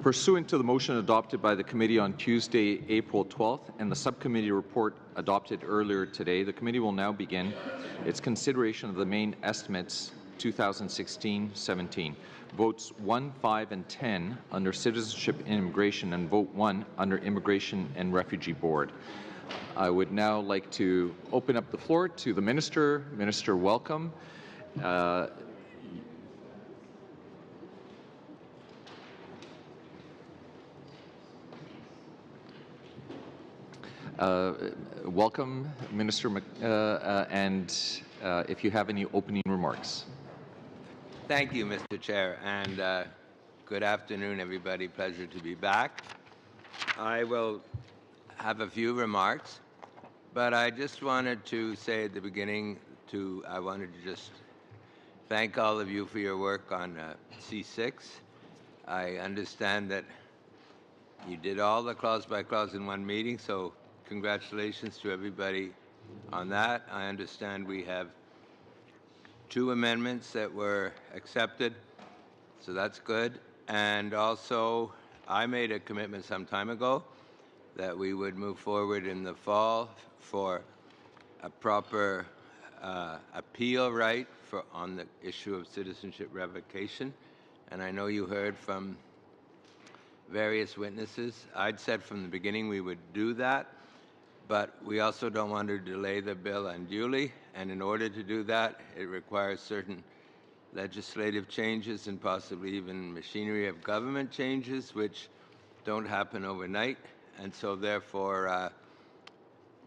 Pursuant to the motion adopted by the committee on Tuesday, April 12th, and the subcommittee report adopted earlier today, the committee will now begin its consideration of the main estimates 2016-17. Votes 1, 5, and 10 under Citizenship and Immigration, and vote 1 under Immigration and Refugee Board. I would now like to open up the floor to the Minister. Minister, welcome. Welcome, Minister, and if you have any opening remarks. Thank you, Mr. Chair, and good afternoon, everybody. Pleasure to be back. I will have a few remarks, but I just wanted to say at the beginning I wanted to just thank all of you for your work on C6. I understand that you did all the clause by clause in one meeting, so congratulations to everybody on that. I understand we have 2 amendments that were accepted, so that's good. And also, I made a commitment some time ago that we would move forward in the fall for a proper appeal right on the issue of citizenship revocation. And I know you heard from various witnesses. I'd said from the beginning we would do that, but we also don't want to delay the bill unduly, and in order to do that, it requires certain legislative changes and possibly even machinery of government changes, which don't happen overnight, and so therefore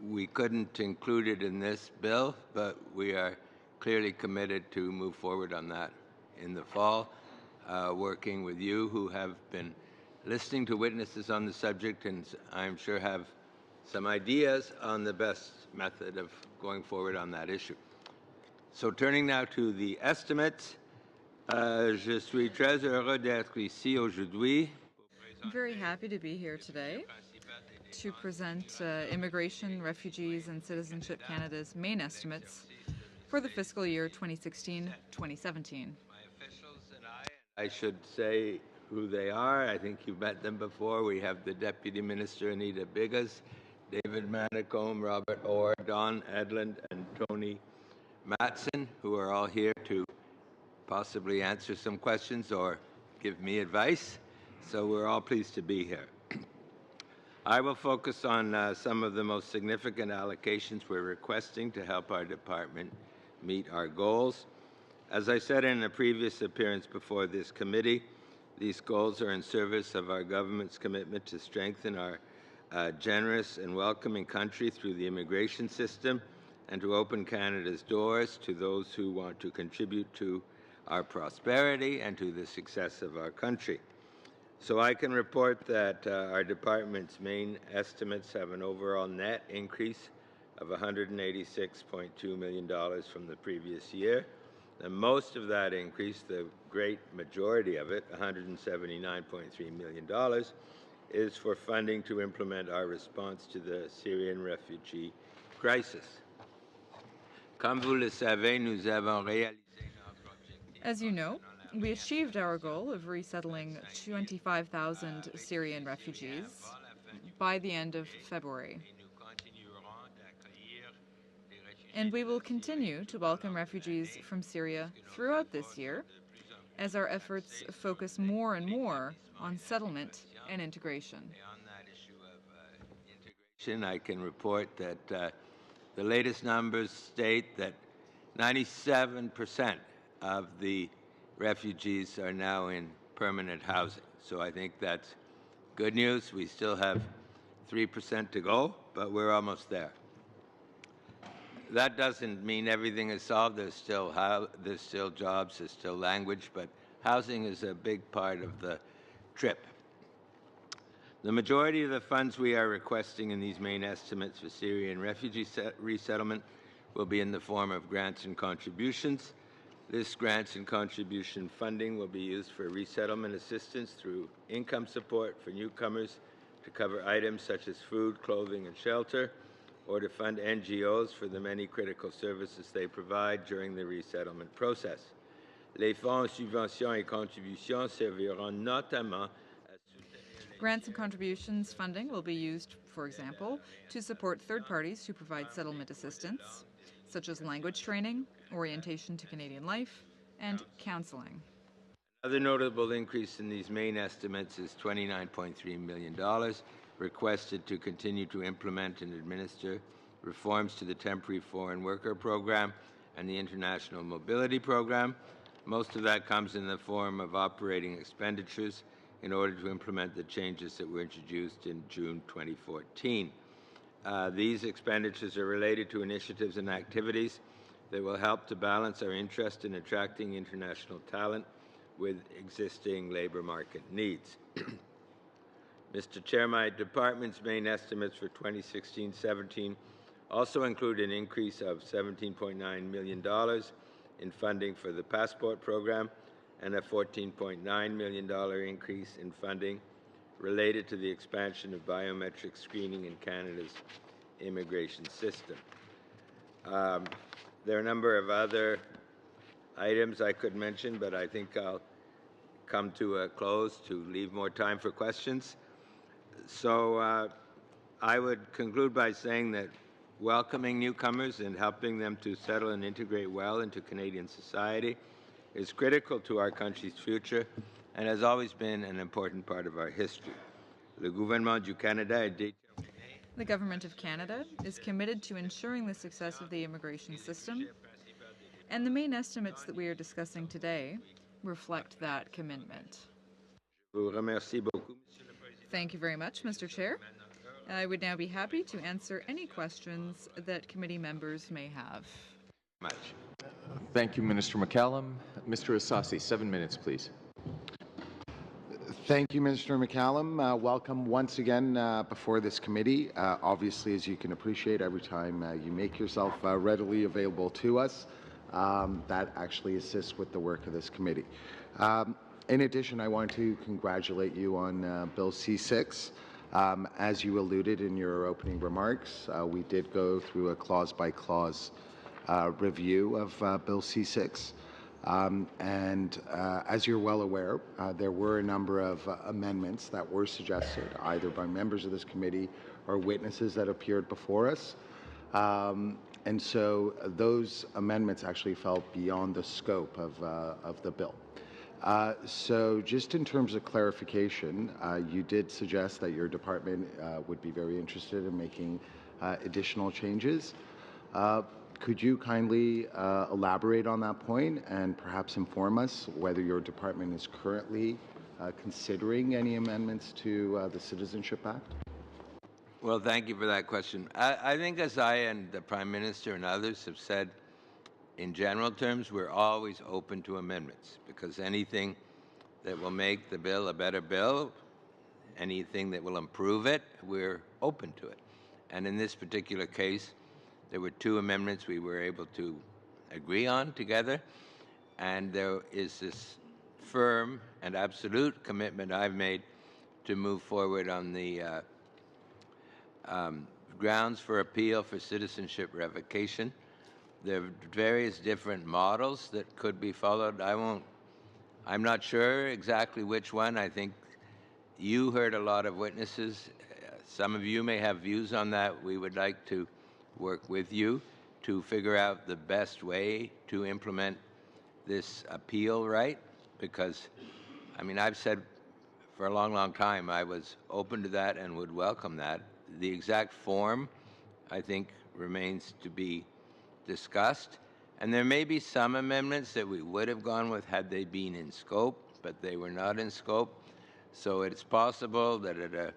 we couldn't include it in this bill, but we are clearly committed to move forward on that in the fall, working with you who have been listening to witnesses on the subject and I'm sure have some ideas on the best method of going forward on that issue. So turning now to the estimates, je suis très heureux d'être ici aujourd'hui. I'm very happy to be here today to present Immigration, Refugees and Citizenship Canada's main estimates for the fiscal year 2016-2017. I should say who they are. I think you've met them before. We have the Deputy Minister, Anita Bigas, David Manicombe, Robert Orr, Don Edlund, and Tony Matson, who are all here to possibly answer some questions or give me advice. So we're all pleased to be here. I will focus on some of the most significant allocations we're requesting to help our department meet our goals. As I said in a previous appearance before this committee, these goals are in service of our government's commitment to strengthen our generous and welcoming country through the immigration system and to open Canada's doors to those who want to contribute to our prosperity and to the success of our country. So I can report that our department's main estimates have an overall net increase of $186.2 million from the previous year. And most of that increase, the great majority of it, $179.3 million, is for funding to implement our response to the Syrian refugee crisis. As you know, we achieved our goal of resettling 25,000 Syrian refugees by the end of February. And we will continue to welcome refugees from Syria throughout this year as our efforts focus more and more on settlement and integration. On that issue of integration, I can report that the latest numbers state that 97% of the refugees are now in permanent housing. So I think that's good news. We still have 3% to go, but we're almost there. That doesn't mean everything is solved. There's still jobs, there's still language, but housing is a big part of the trip. The majority of the funds we are requesting in these main estimates for Syrian refugee resettlement will be in the form of grants and contributions. This grants and contribution funding will be used for resettlement assistance through income support for newcomers to cover items such as food, clothing, and shelter, or to fund NGOs for the many critical services they provide during the resettlement process. Les fonds, subventions et contributions serviront notamment Grants and contributions funding will be used, for example, to support third parties who provide settlement assistance, such as language training, orientation to Canadian life, and counseling. Another notable increase in these main estimates is $29.3 million requested to continue to implement and administer reforms to the Temporary Foreign Worker Program and the International Mobility Program. Most of that comes in the form of operating expenditures in order to implement the changes that were introduced in June 2014. These expenditures are related to initiatives and activities that will help to balance our interest in attracting international talent with existing labor market needs. Mr. Chair, my department's main estimates for 2016-17 also include an increase of $17.9 million in funding for the Passport Program and a $14.9 million increase in funding related to the expansion of biometric screening in Canada's immigration system. There are a number of other items I could mention, but I think I'll come to a close to leave more time for questions. So I would conclude by saying that welcoming newcomers and helping them to settle and integrate well into Canadian society is critical to our country's future and has always been an important part of our history. Le gouvernement du Canada est The Government of Canada is committed to ensuring the success of the immigration system, and the main estimates that we are discussing today reflect that commitment. Thank you very much, Mr. Chair. I would now be happy to answer any questions that committee members may have. Thank you, Minister McCallum. Mr. Asasi, 7 minutes, please. Thank you, Minister McCallum. Welcome once again before this committee. Obviously, as you can appreciate, every time you make yourself readily available to us, that actually assists with the work of this committee. In addition, I want to congratulate you on Bill C-6. As you alluded in your opening remarks, we did go through a clause-by-clause review of Bill C-6. As you're well aware, there were a number of amendments that were suggested either by members of this committee or witnesses that appeared before us. And so those amendments actually fell beyond the scope of the bill. So just in terms of clarification, you did suggest that your department would be very interested in making additional changes. Could you kindly elaborate on that point and perhaps inform us whether your department is currently considering any amendments to the Citizenship Act? Well, thank you for that question. I think as I and the Prime Minister and others have said, in general terms, we're always open to amendments because anything that will make the bill a better bill, anything that will improve it, we're open to it. And in this particular case, there were two amendments we were able to agree on together, and there is this firm and absolute commitment I've made to move forward on the grounds for appeal for citizenship revocation. There are various different models that could be followed. I'm not sure exactly which one. I think you heard a lot of witnesses. Some of you may have views on that. We would like to work with you to figure out the best way to implement this appeal right, because, I mean, I've said for a long, long time I was open to that and would welcome that. The exact form, I think, remains to be discussed, and there may be some amendments that we would have gone with had they been in scope, but they were not in scope. So it's possible that at a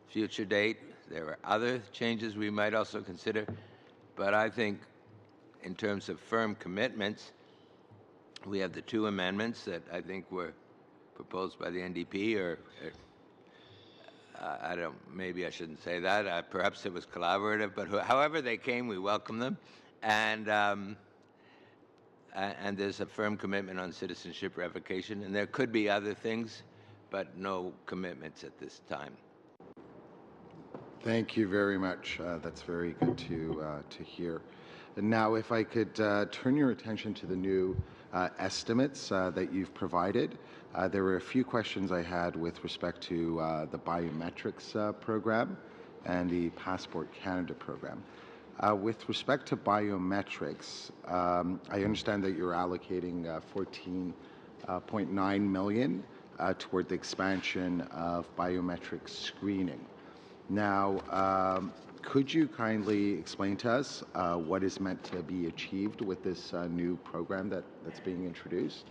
future date there are other changes we might also consider, but I think in terms of firm commitments, we have the two amendments that I think were proposed by the NDP, or I don't, maybe I shouldn't say that, perhaps it was collaborative, but however they came, we welcome them. And there's a firm commitment on citizenship revocation, and there could be other things, but no commitments at this time. Thank you very much. That's very good to hear. And now, if I could turn your attention to the new estimates that you've provided. There were a few questions I had with respect to the biometrics program and the Passport Canada program. With respect to biometrics, I understand that you're allocating 14.9 million toward the expansion of biometric screening. Now, could you kindly explain to us what is meant to be achieved with this new program that's being introduced?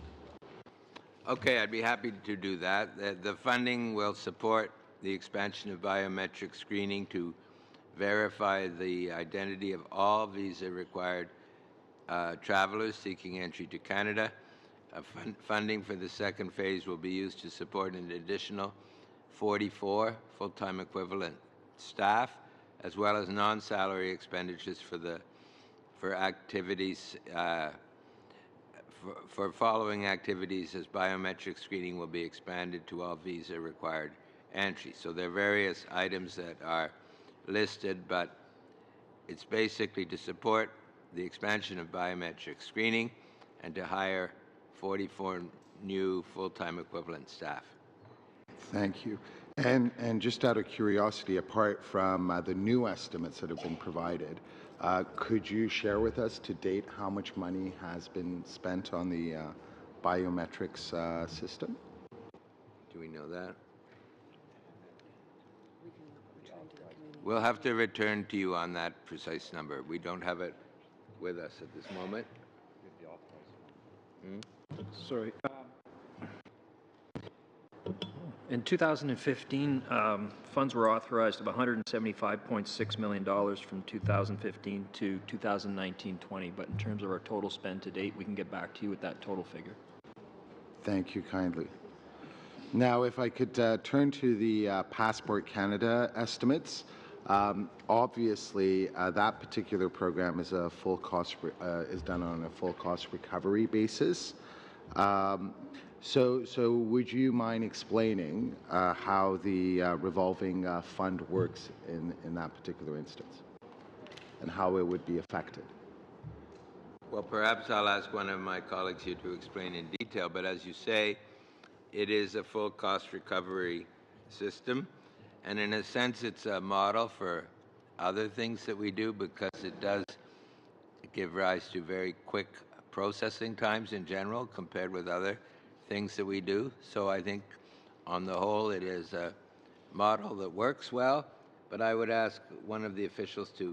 Okay, I'd be happy to do that. The funding will support the expansion of biometric screening to verify the identity of all visa-required travelers seeking entry to Canada. Funding for the second phase will be used to support an additional 44 full-time equivalent staff, as well as non-salary expenditures for activities for following activities, as biometric screening will be expanded to all visa-required entry. So there are various items that are listed, but it's basically to support the expansion of biometric screening and to hire 44 new full-time equivalent staff. Thank you. And just out of curiosity, apart from the new estimates that have been provided, could you share with us to date how much money has been spent on the biometrics system? Do we know that? We'll have to return to you on that precise number. We don't have it with us at this moment. Sorry. In 2015, funds were authorized of $175.6 million from 2015 to 2019-20, but in terms of our total spend to date, we can get back to you with that total figure. Thank you kindly. Now, if I could turn to the Passport Canada estimates. Obviously, that particular program is a full cost is done on a full cost recovery basis. So would you mind explaining how the revolving fund works in that particular instance and how it would be affected? Well, perhaps I'll ask one of my colleagues here to explain in detail, but as you say, it is a full cost recovery system, and in a sense it's a model for other things that we do, because it does give rise to very quick processing times in general compared with other things that we do. So I think on the whole it is a model that works well, but I would ask one of the officials to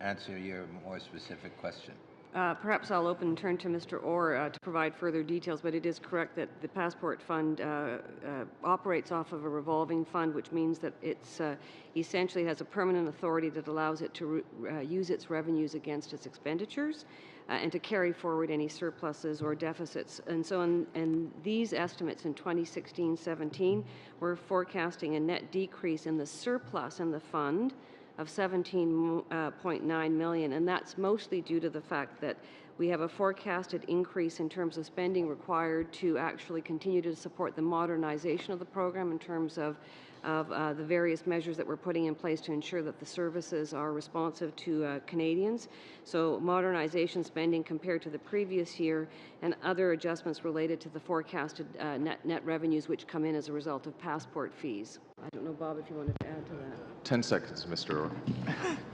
answer your more specific question. Perhaps I'll open and turn to Mr. Orr to provide further details, but it is correct that the Passport Fund operates off of a revolving fund, which means that it's essentially has a permanent authority that allows it to use its revenues against its expenditures and to carry forward any surpluses or deficits. And so in these estimates in 2016-17, we're forecasting a net decrease in the surplus in the fund of 17.9 million, and that's mostly due to the fact that we have a forecasted increase in terms of spending required to actually continue to support the modernization of the program in terms of the various measures that we're putting in place to ensure that the services are responsive to Canadians. So modernization spending compared to the previous year, and other adjustments related to the forecasted net revenues which come in as a result of passport fees. I don't know, Bob, if you wanted to add to that. 10 seconds, Mr. Orr.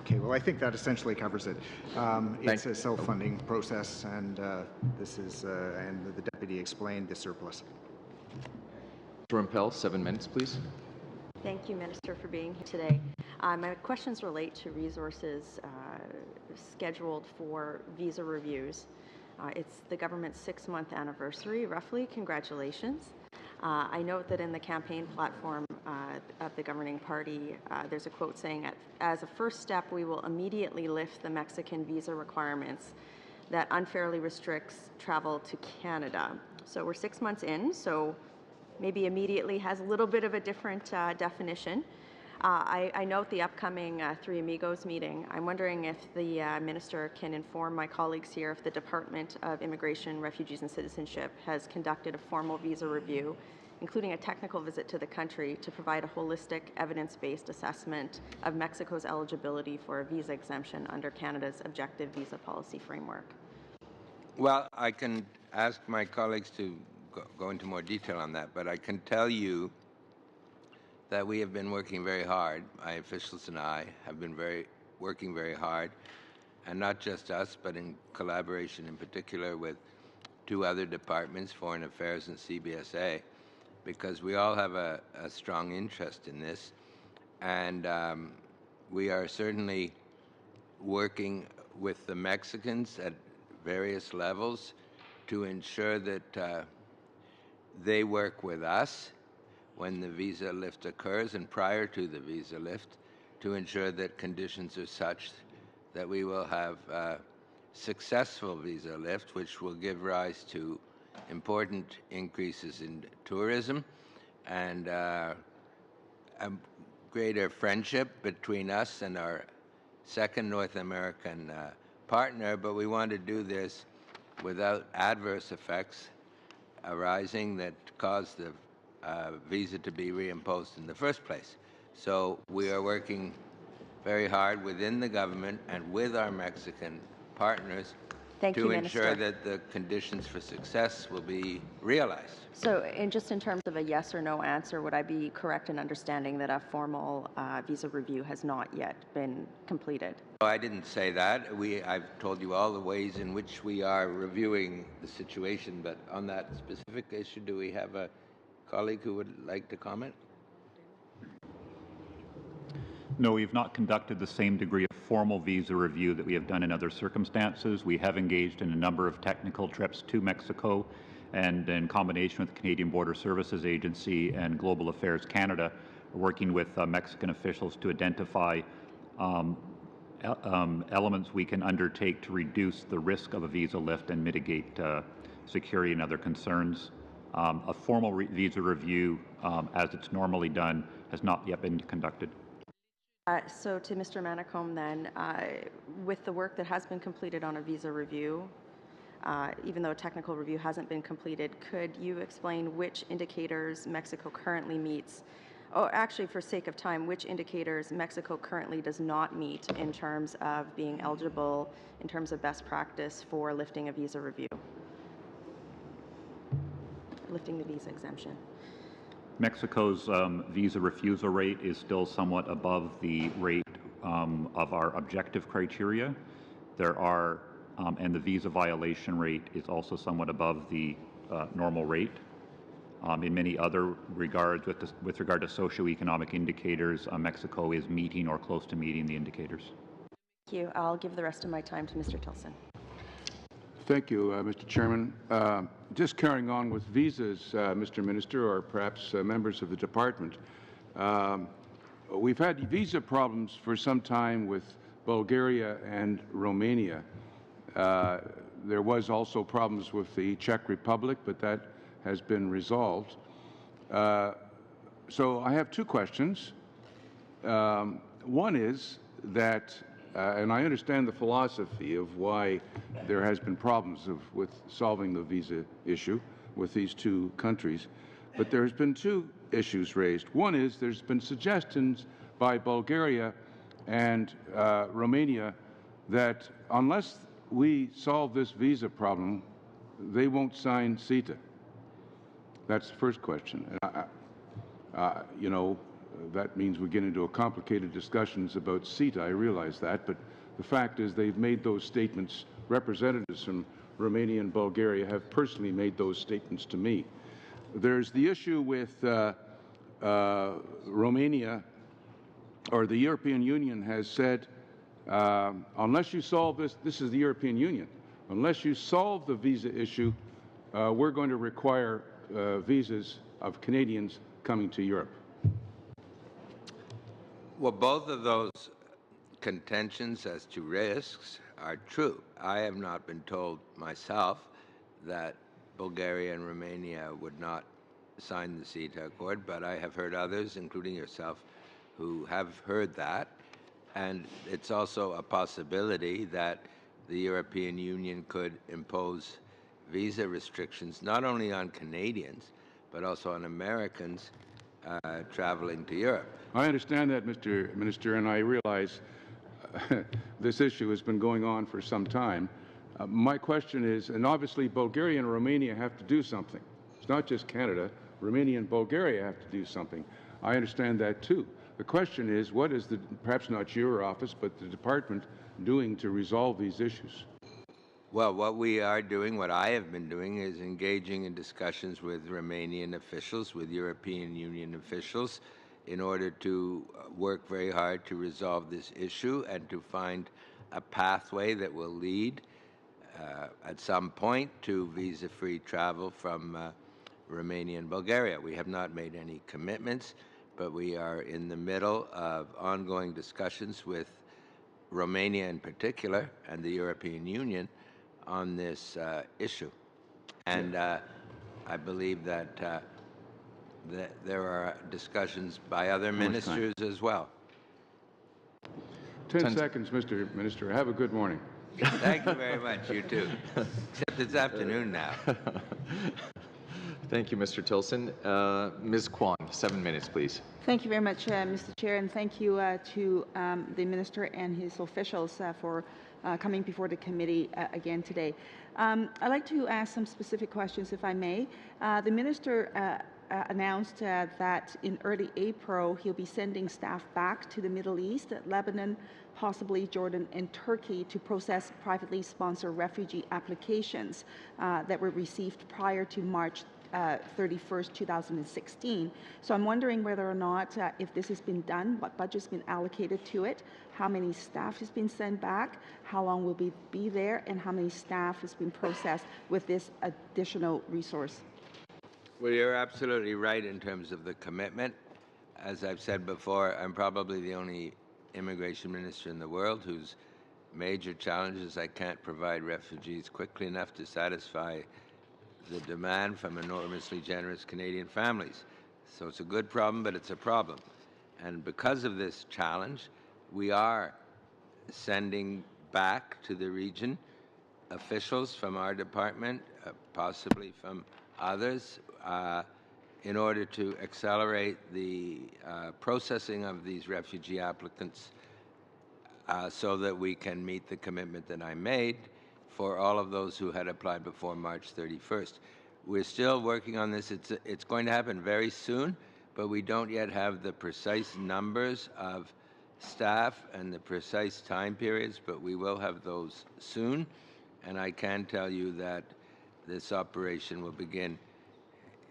Okay, well, I think that essentially covers it. It's a self-funding process, and this is, and the deputy explained the surplus. Mr. Rumpel, 7 minutes, please. Thank you, Minister, for being here today. My questions relate to resources scheduled for visa reviews. It's the government's 6-month anniversary, roughly. Congratulations. I note that in the campaign platform of the governing party, there's a quote saying, as a first step, we will immediately lift the Mexican visa requirements that unfairly restricts travel to Canada. So we're 6 months in, so maybe immediately has a little bit of a different definition. I note the upcoming Three Amigos meeting. I'm wondering if the Minister can inform my colleagues here if the Department of Immigration, Refugees and Citizenship has conducted a formal visa review, including a technical visit to the country to provide a holistic, evidence-based assessment of Mexico's eligibility for a visa exemption under Canada's objective visa policy framework. Well, I can ask my colleagues to go into more detail on that, but I can tell you that we have been working very hard. My officials and I have been working very hard, and not just us, but in collaboration in particular with two other departments, Foreign Affairs and CBSA, because we all have a strong interest in this. And we are certainly working with the Mexicans at various levels to ensure that they work with us when the visa lift occurs and prior to the visa lift to ensure that conditions are such that we will have successful visa lift, which will give rise to important increases in tourism and a greater friendship between us and our second North American partner, but we want to do this without adverse effects arising that cause the visa to be reimposed in the first place. So we are working very hard within the government and with our Mexican partners to ensure that the conditions for success will be realized. So, just in terms of a yes or no answer, would I be correct in understanding that a formal visa review has not yet been completed? I didn't say that. I've told you all the ways in which we are reviewing the situation, but on that specific issue, do we have a colleague who would like to comment? No, we've not conducted the same degree of formal visa review that we have done in other circumstances. We have engaged in a number of technical trips to Mexico, and in combination with the Canadian Border Services Agency and Global Affairs Canada, working with Mexican officials to identify elements we can undertake to reduce the risk of a visa lift and mitigate security and other concerns. A formal visa review, as it's normally done, has not yet been conducted. So to Mr. Manicombe then, with the work that has been completed on a visa review, even though a technical review hasn't been completed, could you explain which indicators Mexico currently meets? Oh, actually, for sake of time, which indicators Mexico currently does not meet in terms of being eligible, in terms of best practice for lifting a visa review? Lifting the visa exemption. Mexico's visa refusal rate is still somewhat above the rate of our objective criteria. There are, and the visa violation rate is also somewhat above the normal rate. In many other regards, with regard to socioeconomic indicators, Mexico is meeting or close to meeting the indicators. Thank you. I'll give the rest of my time to Mr. Tilson. Thank you, Mr. Chairman. Just carrying on with visas, Mr. Minister, or perhaps members of the department, we've had visa problems for some time with Bulgaria and Romania. There was also problems with the Czech Republic, but that has been resolved. So I have two questions. One is that and I understand the philosophy of why there has been problems with solving the visa issue with these two countries, but there's been two issues raised. One is there's been suggestions by Bulgaria and Romania that unless we solve this visa problem, they won't sign CETA. That's the first question. You know, that means we get into a complicated discussions about CETA, I realize that, but the fact is they've made those statements. Representatives from Romania and Bulgaria have personally made those statements to me. There's the issue with Romania, or the European Union has said, unless you solve this is the European Union, unless you solve the visa issue, we're going to require visas of Canadians coming to Europe. Well, both of those contentions as to risks are true. I have not been told myself that Bulgaria and Romania would not sign the CETA Accord, but I have heard others, including yourself, who have heard that. And it's also a possibility that the European Union could impose visa restrictions not only on Canadians, but also on Americans traveling to Europe. I understand that, Mr. Minister, and I realize this issue has been going on for some time. My question is, and obviously Bulgaria and Romania have to do something. not just Canada. Romania and Bulgaria have to do something. I understand that too. The question is, what is perhaps not your office, but the department doing to resolve these issues? Well, what we are doing, what I have been doing, is engaging in discussions with Romanian officials, with European Union officials, in order to work very hard to resolve this issue and to find a pathway that will lead at some point to visa-free travel from Romania and Bulgaria. We have not made any commitments, but we are in the middle of ongoing discussions with Romania in particular and the European Union on this issue. And I believe that, that there are discussions by other ministers as well. 10 seconds, Mr. Minister. Have a good morning. Thank you very much. You too. Except it's afternoon now. Thank you, Mr. Tilson. Ms. Kwan, 7 minutes, please. Thank you very much, Mr. Chair, and thank you to the Minister and his officials for coming before the committee again today. I'd like to ask some specific questions, if I may. The Minister announced that in early April he'll be sending staff back to the Middle East, Lebanon, possibly Jordan and Turkey, to process privately sponsored refugee applications that were received prior to March 31st, 2016. So I'm wondering whether or not, if this has been done, what budget's been allocated to it, how many staff has been sent back, how long will be there, and how many staff has been processed with this additional resource. Well, you're absolutely right in terms of the commitment. As I've said before, I'm probably the only immigration minister in the world whose major challenge is I can't provide refugees quickly enough to satisfy the demand from enormously generous Canadian families. So it's a good problem, but it's a problem. And because of this challenge, we are sending back to the region officials from our department, possibly from others, in order to accelerate the processing of these refugee applicants so that we can meet the commitment that I made for all of those who had applied before March 31st. We're still working on this. It's going to happen very soon, but we don't yet have the precise numbers of staff and the precise time periods, but we will have those soon. And I can tell you that this operation will begin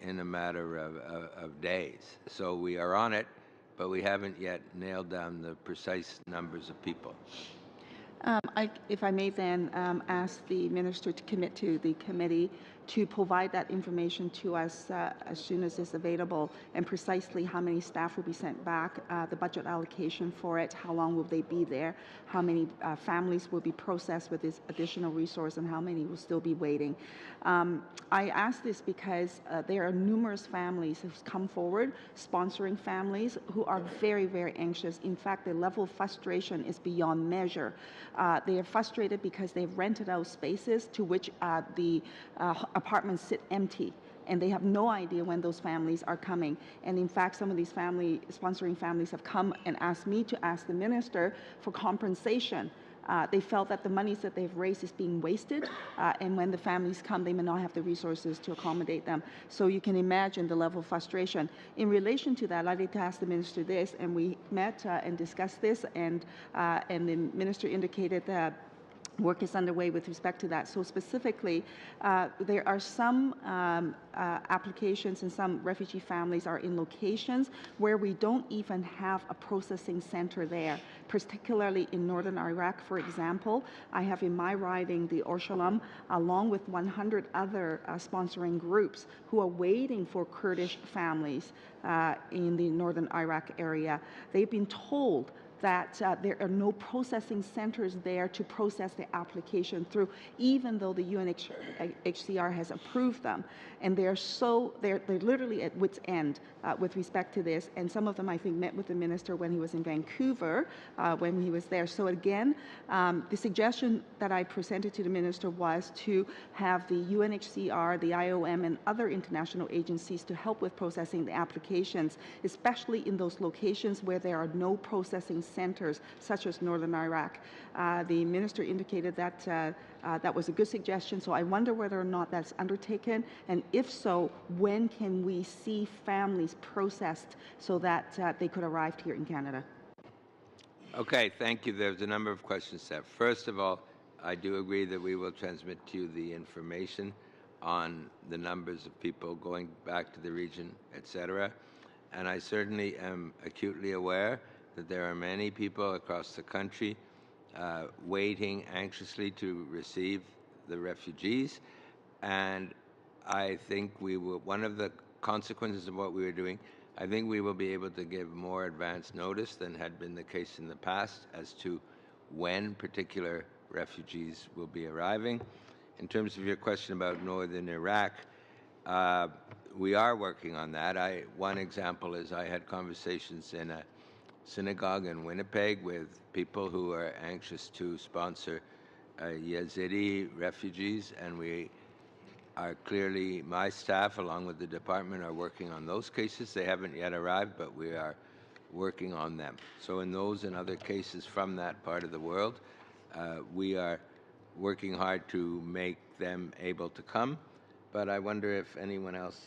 in a matter of days. So we are on it, but we haven't yet nailed down the precise numbers of people. If I may then ask the Minister to commit to the committee to provide that information to us as soon as it's available, and precisely how many staff will be sent back, the budget allocation for it, how long will they be there, how many families will be processed with this additional resource, and how many will still be waiting. I ask this because there are numerous families who've come forward, sponsoring families who are very, very anxious. In fact, the level of frustration is beyond measure. They are frustrated because they've rented out spaces to which the apartments sit empty, and they have no idea when those families are coming. And in fact, some of these sponsoring families have come and asked me to ask the Minister for compensation. They felt that the monies that they've raised is being wasted, and when the families come, they may not have the resources to accommodate them. So you can imagine the level of frustration. In relation to that, I'd like to ask the Minister this, and we met and discussed this, and the Minister indicated that work is underway with respect to that. So specifically, there are some applications, and some refugee families are in locations where we don't even have a processing center there, particularly in northern Iraq, for example. I have in my riding the Orshalam, along with 100 other sponsoring groups who are waiting for Kurdish families in the northern Iraq area. They've been told that there are no processing centers there to process the application through, even though the UNHCR has approved them. And they're literally at wit's end with respect to this. And some of them, I think, met with the Minister when he was in Vancouver, when he was there. So again, the suggestion that I presented to the Minister was to have the UNHCR, the IOM, and other international agencies to help with processing the applications, especially in those locations where there are no processing centers, such as northern Iraq. The minister indicated that that was a good suggestion, so I wonder whether or not that's undertaken, and if so, when can we see families processed so that they could arrive here in Canada? Okay, thank you. There's a number of questions there. First of all, I do agree that we will transmit to you the information on the numbers of people going back to the region, etc. And I certainly am acutely aware that there are many people across the country waiting anxiously to receive the refugees. And I think we will, one of the consequences of what we are doing, I think we will be able to give more advance notice than had been the case in the past as to when particular refugees will be arriving. In terms of your question about northern Iraq, we are working on that. One example is I had conversations in a synagogue in Winnipeg with people who are anxious to sponsor Yazidi refugees, and we are clearly, my staff along with the department are working on those cases. They haven't yet arrived, but we are working on them. So in those and other cases from that part of the world, we are working hard to make them able to come. But I wonder if anyone else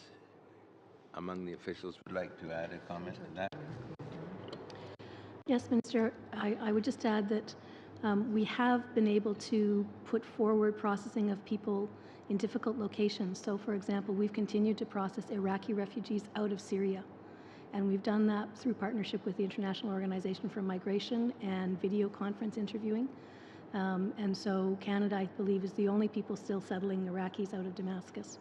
among the officials would like to add a comment to that. Yes, Minister. I would just add that we have been able to put forward processing of people in difficult locations. So, for example, we've continued to process Iraqi refugees out of Syria. And we've done that through partnership with the International Organization for Migration and video conference interviewing. And so Canada, I believe, is the only people still settling Iraqis out of Damascus.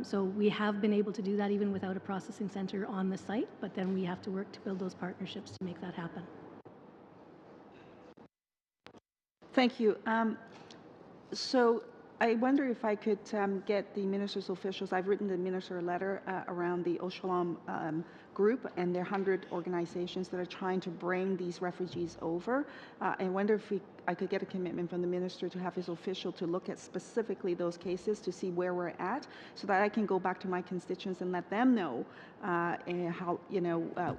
So we have been able to do that even without a processing center on the site, but then we have to work to build those partnerships to make that happen. Thank you. So I wonder if I could get the minister's officials. I've written the minister a letter around the Oshalam group and their 100 organizations that are trying to bring these refugees over. I wonder if I could get a commitment from the minister to have his official to look at specifically those cases to see where we're at, so that I can go back to my constituents and let them know how,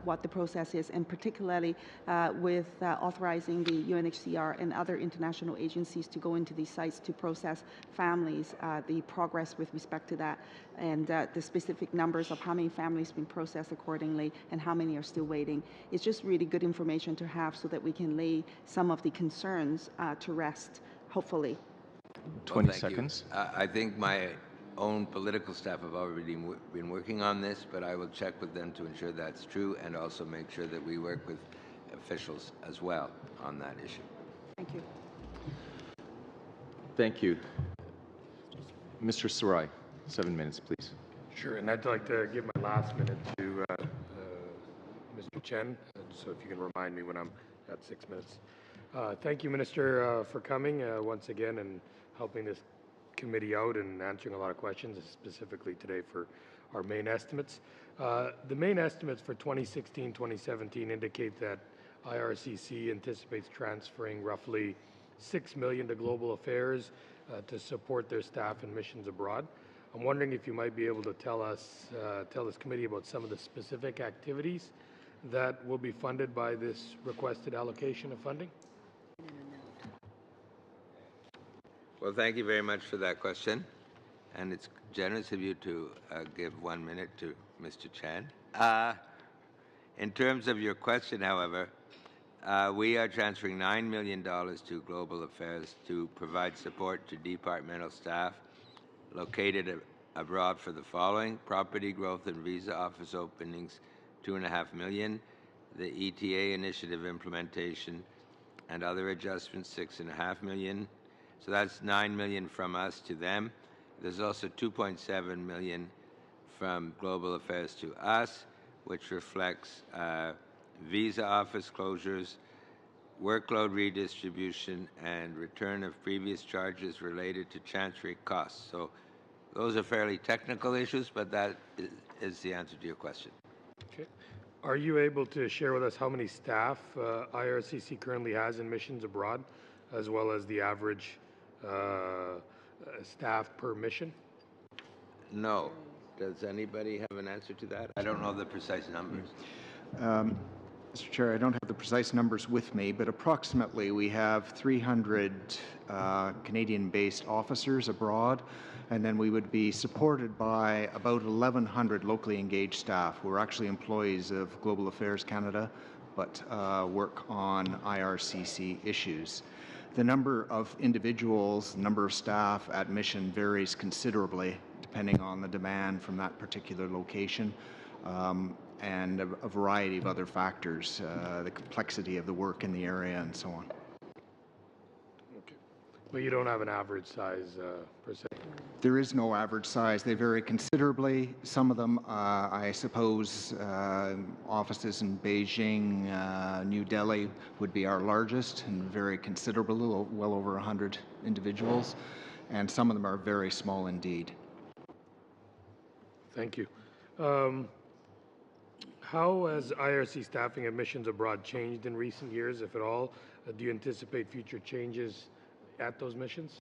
what the process is, and particularly with authorizing the UNHCR and other international agencies to go into these sites to process families, the progress with respect to that, and the specific numbers of how many families have been processed accordingly and how many are still waiting. It's just really good information to have so that we can lay some of the concerns to rest, hopefully. 20 seconds. I think my own political staff have already been working on this, but I will check with them to ensure that's true and also make sure that we work with officials as well on that issue. Thank you. Thank you. Mr. Sarai, 7 minutes, please. Sure, and I'd like to give my last minute to Mr. Chen, so if you can remind me when I'm at 6 minutes. Thank you, Minister, for coming once again and helping this committee out and answering a lot of questions, specifically today for our main estimates. The main estimates for 2016-2017 indicate that IRCC anticipates transferring roughly $6 million to Global Affairs to support their staff and missions abroad. I'm wondering if you might be able to tell this committee about some of the specific activities that will be funded by this requested allocation of funding. Well, thank you very much for that question, and it's generous of you to give 1 minute to Mr. Chan. In terms of your question, however, we are transferring $9 million to Global Affairs to provide support to departmental staff located abroad for the following: property growth and visa office openings, $2.5 million, the ETA initiative implementation and other adjustments, $6.5 million. So that's $9 million from us to them. There's also $2.7 million from Global Affairs to us, which reflects visa office closures, workload redistribution, and return of previous charges related to chancery costs. So those are fairly technical issues, but that is the answer to your question. Okay. Are you able to share with us how many staff IRCC currently has in missions abroad, as well as the average staff per mission? No. Does anybody have an answer to that? I don't know the precise numbers. Mr. Chair, I don't have the precise numbers with me, but approximately we have 300 Canadian-based officers abroad, and then we would be supported by about 1,100 locally engaged staff who are actually employees of Global Affairs Canada, but work on IRCC issues. The number of individuals, number of staff at mission varies considerably depending on the demand from that particular location. And a variety of other factors, the complexity of the work in the area and so on. Okay. But you don't have an average size per se? There is no average size. They vary considerably. Some of them, I suppose, offices in Beijing, New Delhi would be our largest and vary considerably, well over 100 individuals. And some of them are very small indeed. Thank you. How has IRC staffing at missions abroad changed in recent years, if at all? Do you anticipate future changes at those missions?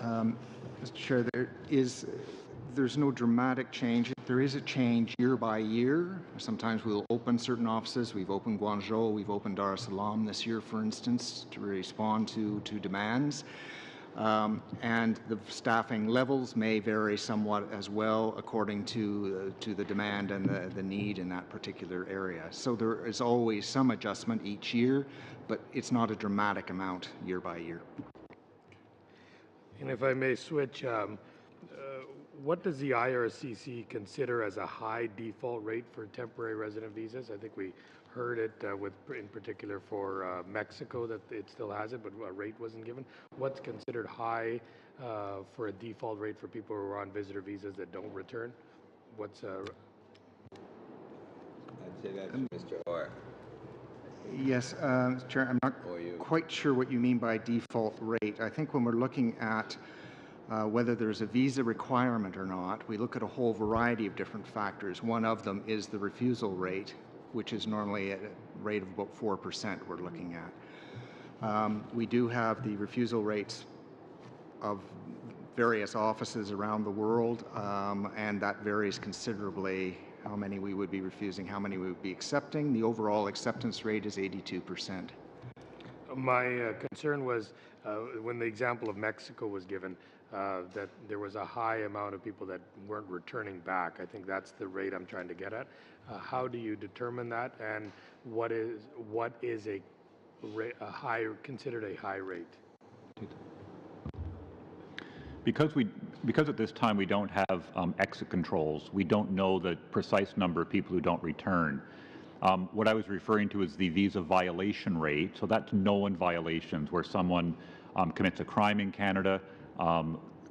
Mr. Chair, there's no dramatic change. There is a change year by year. Sometimes we'll open certain offices. We've opened Guangzhou, we've opened Dar es Salaam this year, for instance, to respond to demands. And the staffing levels may vary somewhat as well according to the demand and the need in that particular area. So there is always some adjustment each year, but it's not a dramatic amount year by year. And if I may switch, what does the IRCC consider as a high default rate for temporary resident visas? I think we heard it in particular for Mexico that it still has it, but a rate wasn't given. What's considered high for a default rate for people who are on visitor visas that don't return? What's I'd say that's Mr. Orr. Yes, Mr. Chair, I'm not quite sure what you mean by default rate. I think when we're looking at whether there's a visa requirement or not, we look at a whole variety of different factors. One of them is the refusal rate, which is normally at a rate of about 4% we're looking at. We do have the refusal rates of various offices around the world, and that varies considerably how many we would be refusing, how many we would be accepting. The overall acceptance rate is 82%. My concern was when the example of Mexico was given, that there was a high amount of people that weren't returning back. I think that's the rate I'm trying to get at. How do you determine that, and what is considered a high rate? Because at this time we don't have exit controls, we don't know the precise number of people who don't return. What I was referring to is the visa violation rate. So that's known violations where someone commits a crime in Canada,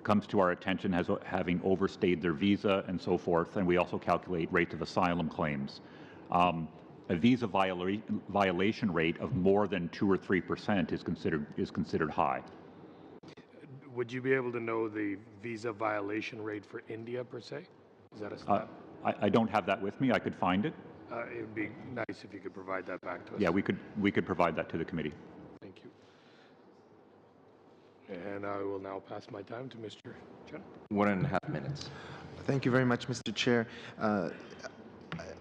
comes to our attention as having overstayed their visa and so forth, and we also calculate rates of asylum claims. A visa violation rate of more than 2 or 3% is considered high. Would you be able to know the visa violation rate for India per se? Is that a stat? I don't have that with me. I could find it. It would be nice if you could provide that back to us. Yeah, we could provide that to the committee. Thank you. And I will now pass my time to Mr. Chen. 1.5 minutes. Thank you very much, Mr. Chair.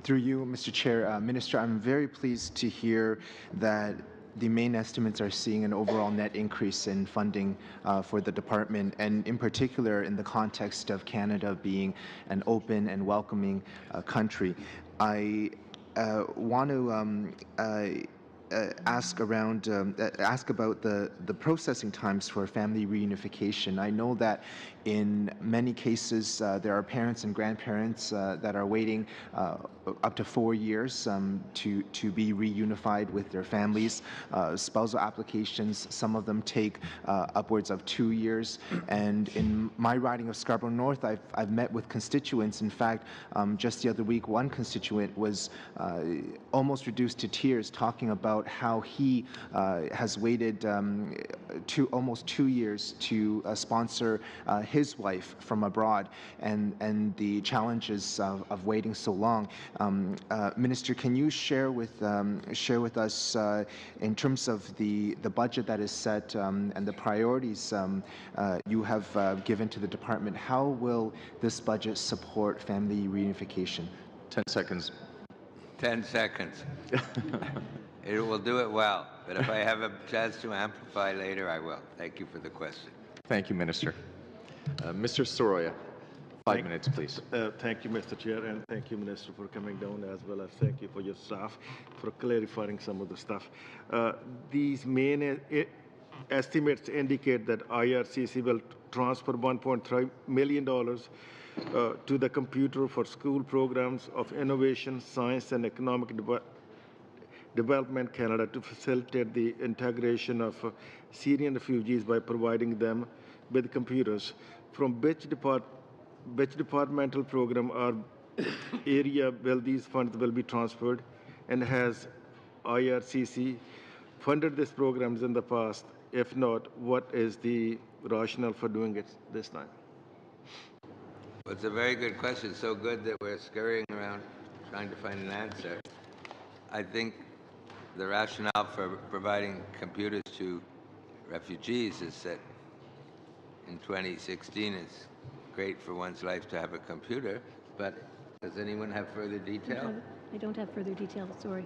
Through you, Mr. Chair, Minister, I'm very pleased to hear that the main estimates are seeing an overall net increase in funding for the department, and in particular in the context of Canada being an open and welcoming country. I want to ask about the processing times for family reunification. I know that in many cases there are parents and grandparents that are waiting up to 4 years to be reunified with their families. Spousal applications, some of them take upwards of 2 years. And in my riding of Scarborough North, I've met with constituents. In fact, just the other week, one constituent was almost reduced to tears talking about how he has waited almost 2 years to sponsor his wife from abroad, and the challenges of waiting so long. Minister, can you share with us in terms of the budget that is set and the priorities you have given to the department? How will this budget support family reunification? 10 seconds. 10 seconds. It will do it well, but if I have a chance to amplify later, I will. Thank you for the question. Thank you, Minister. Mr. Soroya, 5 minutes, please. Thank you, Mr. Chair, and thank you, Minister, for coming down, as well as thank you for your staff for clarifying some of the stuff. These main estimates indicate that IRCC will transfer $1.3 million to the Computer for School Programs of Innovation, Science and Economic Development Canada to facilitate the integration of Syrian refugees by providing them with computers. From which departmental program or area will these funds will be transferred, and has IRCC funded these programs in the past? If not, what is the rationale for doing it this time? Well, it's a very good question. So good that we're scurrying around trying to find an answer. I think the rationale for providing computers to refugees is that in 2016 it's great for one's life to have a computer, but does anyone have further detail? I don't have further detail, sorry.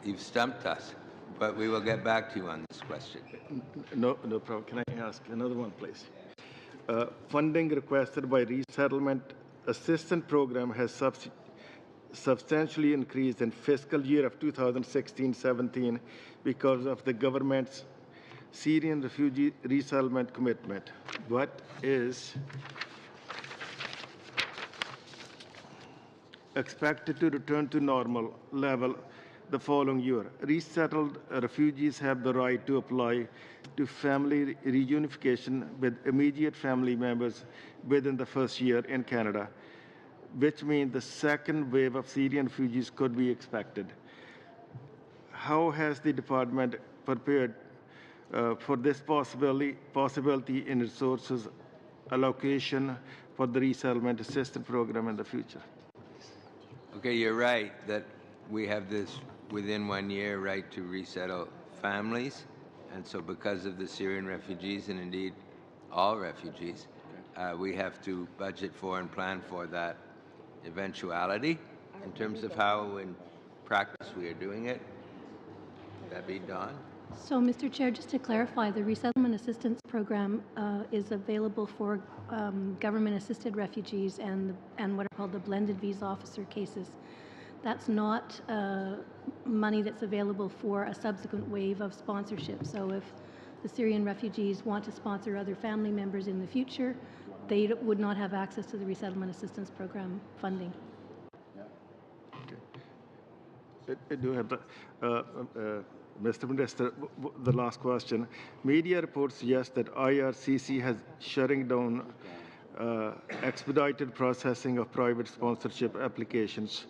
You've stumped us, but we will get back to you on this question. No problem. Can I ask another one, please? Funding requested by Resettlement Assistance Program has substantially increased in fiscal year of 2016-17 because of the government's Syrian refugee resettlement commitment. What is expected to return to normal level the following year? Resettled refugees have the right to apply to family reunification with immediate family members within the first year in Canada, which means the second wave of Syrian refugees could be expected. How has the department prepared for this possibility in resources allocation for the resettlement assistance program in the future? Okay, you're right that we have this within 1 year right to resettle families. And so because of the Syrian refugees, and indeed all refugees, we have to budget for and plan for that eventuality. In terms of how in practice we are doing it, would that be Don? So, Mr. Chair, just to clarify, the Resettlement Assistance Program is available for government-assisted refugees and what are called the blended visa officer cases. That's not money that's available for a subsequent wave of sponsorship. So if the Syrian refugees want to sponsor other family members in the future, they would not have access to the Resettlement Assistance Program funding. I do have the, Mr. Minister, the last question. Media reports suggest that IRCC has shutting down expedited processing of private sponsorship applications.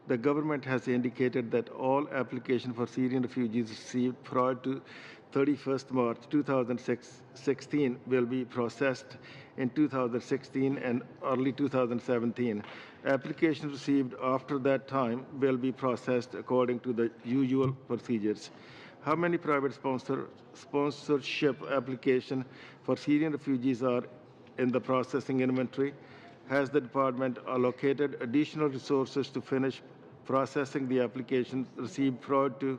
The government has indicated that all applications for Syrian refugees received prior to 31st March 2016 will be processed in 2016 and early 2017. Applications received after that time will be processed according to the usual procedures. How many private sponsorship applications for Syrian refugees are in the processing inventory? Has the department allocated additional resources to finish processing the applications received prior to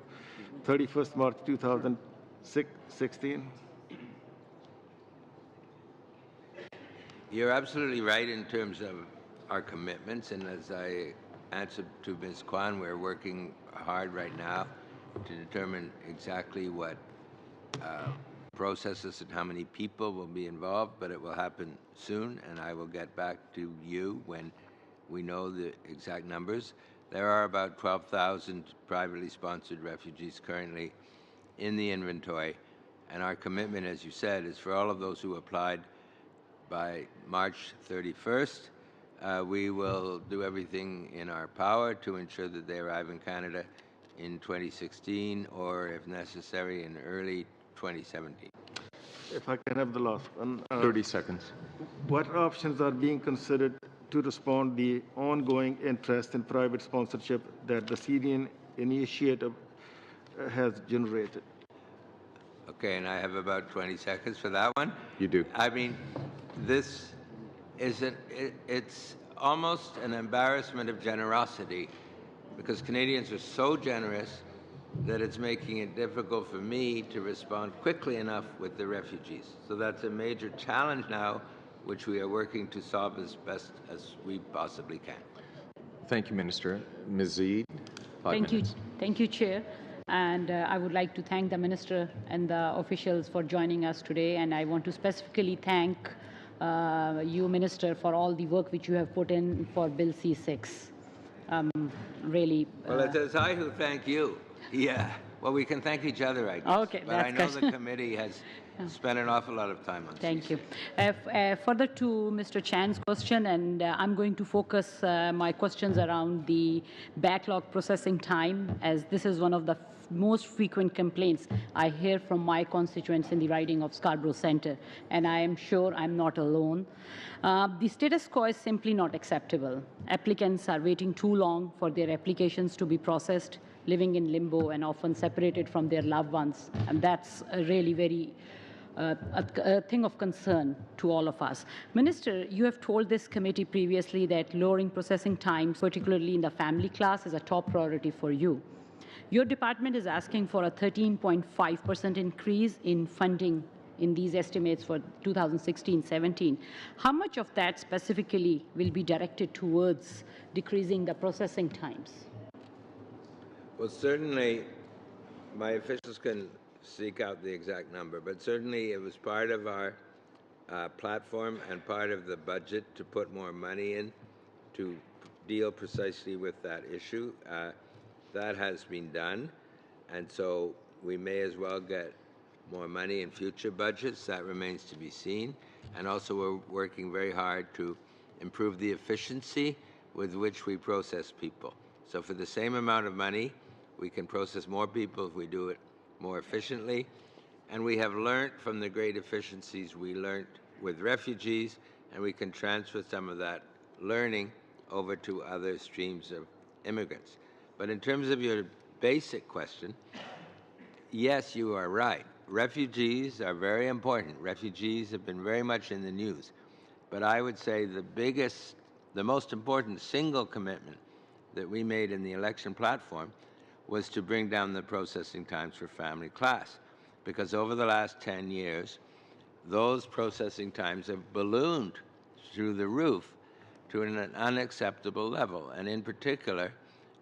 31st March 2016? You're absolutely right in terms of our commitments, and as I answered to Ms. Kwan, we're working hard right now to determine exactly what processes and how many people will be involved, but it will happen soon, and I will get back to you when we know the exact numbers. There are about 12,000 privately sponsored refugees currently in the inventory, and our commitment, as you said, is for all of those who applied by March 31st. We will do everything in our power to ensure that they arrive in Canada in 2016 or, if necessary, in early 2017. If I can have the last one. 30 seconds. What options are being considered to respond to the ongoing interest in private sponsorship that the Syrian initiative has generated? Okay, and I have about 20 seconds for that one. You do. I mean, this is that it's almost an embarrassment of generosity because Canadians are so generous that it's making it difficult for me to respond quickly enough with the refugees. So that's a major challenge now, which we are working to solve as best as we possibly can. Thank you, Minister. Ms. Zaid, Thank you, Chair. And I would like to thank the Minister and the officials for joining us today. And I want to specifically thank you, Minister, for all the work which you have put in for Bill C-6. Really. Well, it is I who thank you. Yeah. Well, we can thank each other, I guess. Okay, but I know that's the good. committee has spent an awful lot of time on Thank you. Further to Mr. Chan's question, and I'm going to focus my questions around the backlog processing time, as this is one of the most frequent complaints I hear from my constituents in the riding of Scarborough Centre, and I am sure I'm not alone. The status quo is simply not acceptable. Applicants are waiting too long for their applications to be processed, living in limbo and often separated from their loved ones, and that's really very a thing of concern to all of us. Minister, you have told this committee previously that lowering processing times, particularly in the family class, is a top priority for you. Your department is asking for a 13.5% increase in funding in these estimates for 2016-17. How much of that specifically will be directed towards decreasing the processing times? Well, certainly, my officials can seek out the exact number, but certainly it was part of our platform and part of the budget to put more money in to deal precisely with that issue. That has been done, and so we may as well get more money in future budgets. That remains to be seen. And also we're working very hard to improve the efficiency with which we process people. So for the same amount of money, we can process more people if we do it more efficiently. And we have learned from the great efficiencies we learned with refugees, and we can transfer some of that learning over to other streams of immigrants. But in terms of your basic question, yes, you are right. Refugees are very important. Refugees have been very much in the news. But I would say the most important single commitment that we made in the election platform was to bring down the processing times for family class. Because over the last 10 years, those processing times have ballooned through the roof to an unacceptable level. And in particular,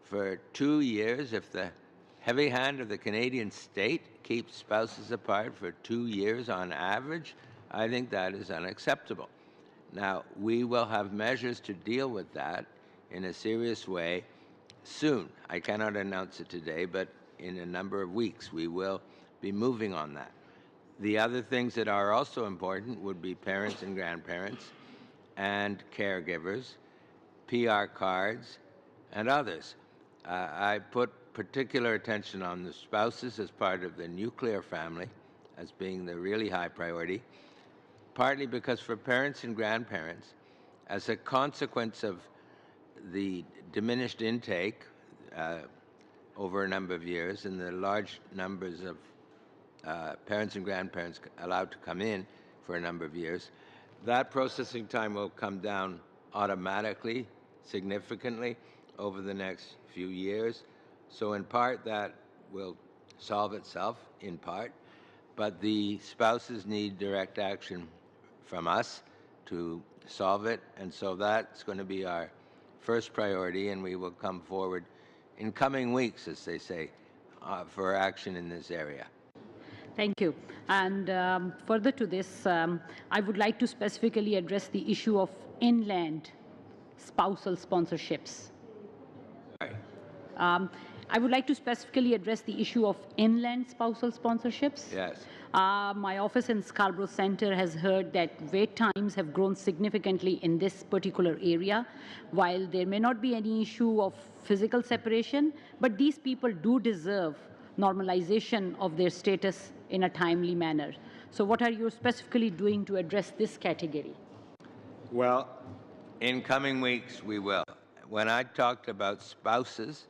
for 2 years, if the heavy hand of the Canadian state keeps spouses apart for 2 years on average, I think that is unacceptable. Now, we will have measures to deal with that in a serious way soon. I cannot announce it today, but in a number of weeks we will be moving on that. The other things that are also important would be parents and grandparents and caregivers, PR cards, and others. I put particular attention on the spouses as part of the nuclear family as being the really high priority, partly because for parents and grandparents, as a consequence of the diminished intake over a number of years and the large numbers of parents and grandparents allowed to come in for a number of years, that processing time will come down automatically, significantly, over the next few years. So in part, that will solve itself, in part. But the spouses need direct action from us to solve it. And so that's going to be our first priority, and we will come forward in coming weeks, as they say, for action in this area. Thank you. And further to this, I would like to specifically address the issue of inland spousal sponsorships. I would like to specifically address the issue of inland spousal sponsorships. Yes. My office in Scarborough Centre has heard that wait times have grown significantly in this particular area. While there may not be any issue of physical separation, but these people do deserve normalization of their status in a timely manner. So what are you specifically doing to address this category? Well, in coming weeks, we will. When I talked about spouses,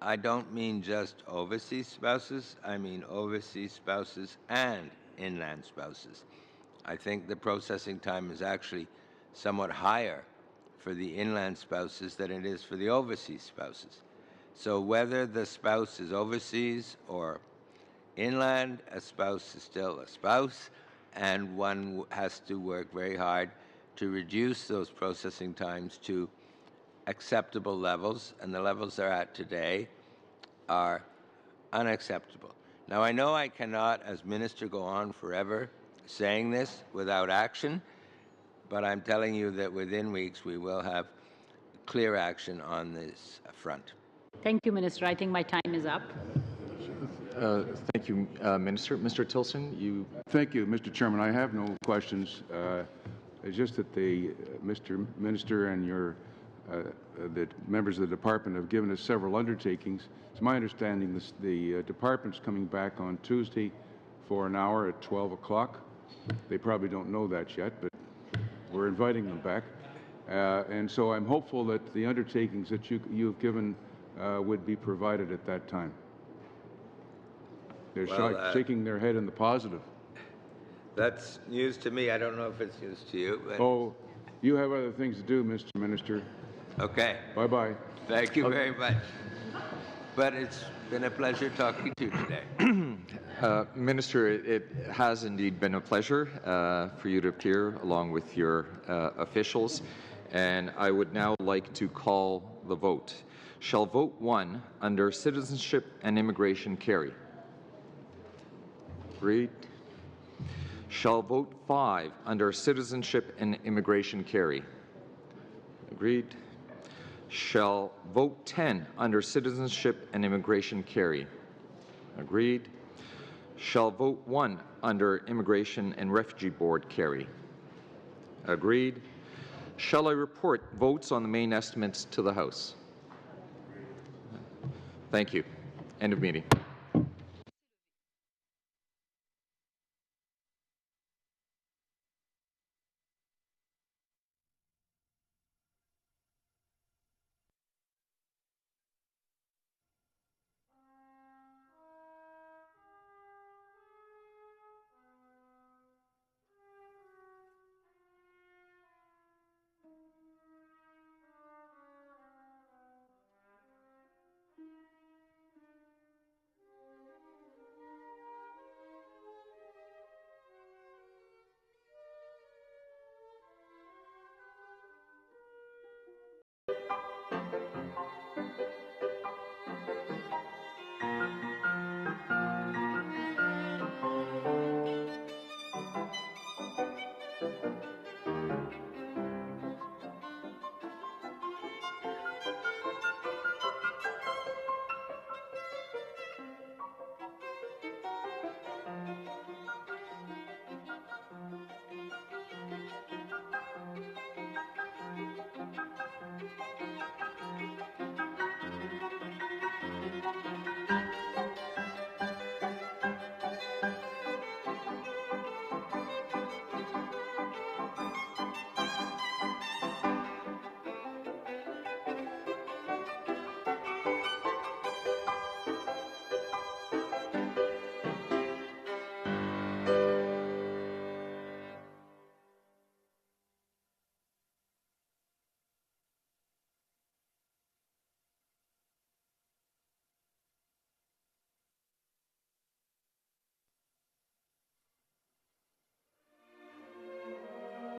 I don't mean just overseas spouses, I mean overseas spouses and inland spouses. I think the processing time is actually somewhat higher for the inland spouses than it is for the overseas spouses. So whether the spouse is overseas or inland, a spouse is still a spouse, and one has to work very hard to reduce those processing times to acceptable levels, and the levels they're at today are unacceptable. Now, I know I cannot, as minister, go on forever saying this without action, but I'm telling you that within weeks we will have clear action on this front. Thank you, Minister. I think my time is up. Thank you, Minister. Mr. Tilson, you... Thank you, Mr. Chairman. I have no questions. It's just that the Mr. Minister and the members of the department have given us several undertakings. It's my understanding the department's coming back on Tuesday for an hour at 12 o'clock. They probably don't know that yet, but we're inviting them back. And so I'm hopeful that the undertakings that you've given would be provided at that time. They're shaking their head in the positive. That's news to me. I don't know if it's news to you. But... Oh, you have other things to do, Mr. Minister. Okay. Bye-bye. Thank you very much. But it's been a pleasure talking to you today. Minister, it has indeed been a pleasure for you to appear along with your officials, and I would now like to call the vote. Shall vote 1 under Citizenship and Immigration carry? Agreed. Shall vote 5 under Citizenship and Immigration carry? Agreed. Shall vote 10 under Citizenship and Immigration carry? Agreed. Shall vote 1 under Immigration and Refugee Board carry? Agreed. Shall I report votes on the main estimates to the House? Thank you. End of meeting.